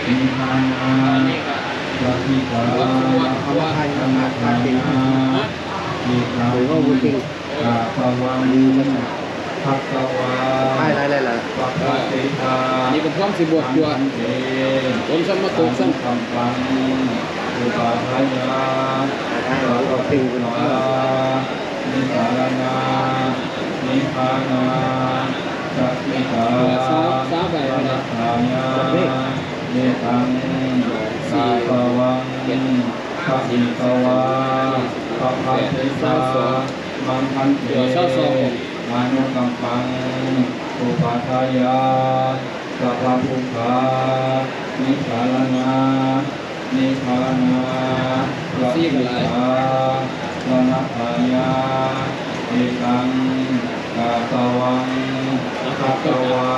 นิพานาสัพพิกาภวะไทยนาคาเก่งมีกาวุติกาภวังภักวาอะไรปัปะเตตานี่เป็นความสิบวกตัวผมสมมาตุกสัมปัมปังอุปาทายาสัพพิกานิสารนานิพานาสัพพิกาสาไปอะไรเนตังสาภวังภักวาปัปะเตตามังคันเตมนุกัมปังอุปาทายาสัพพุกานิสารนานิพานาสัพพิกาวนาภายาเอตังกาตวังภักวา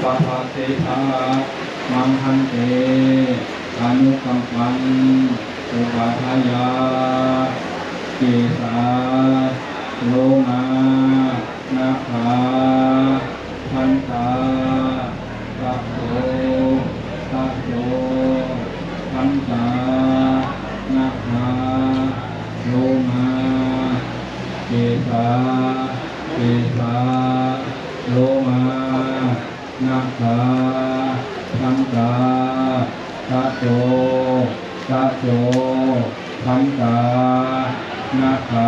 ปัปะเตทามังคันเตอนุกัมปังอุปาทายาเกสาโลมานาคาพันตาตัพโตตัพโตพันตานาคาโลมาเกสาโลมานาคาพันตาตัพโตพันตานาคา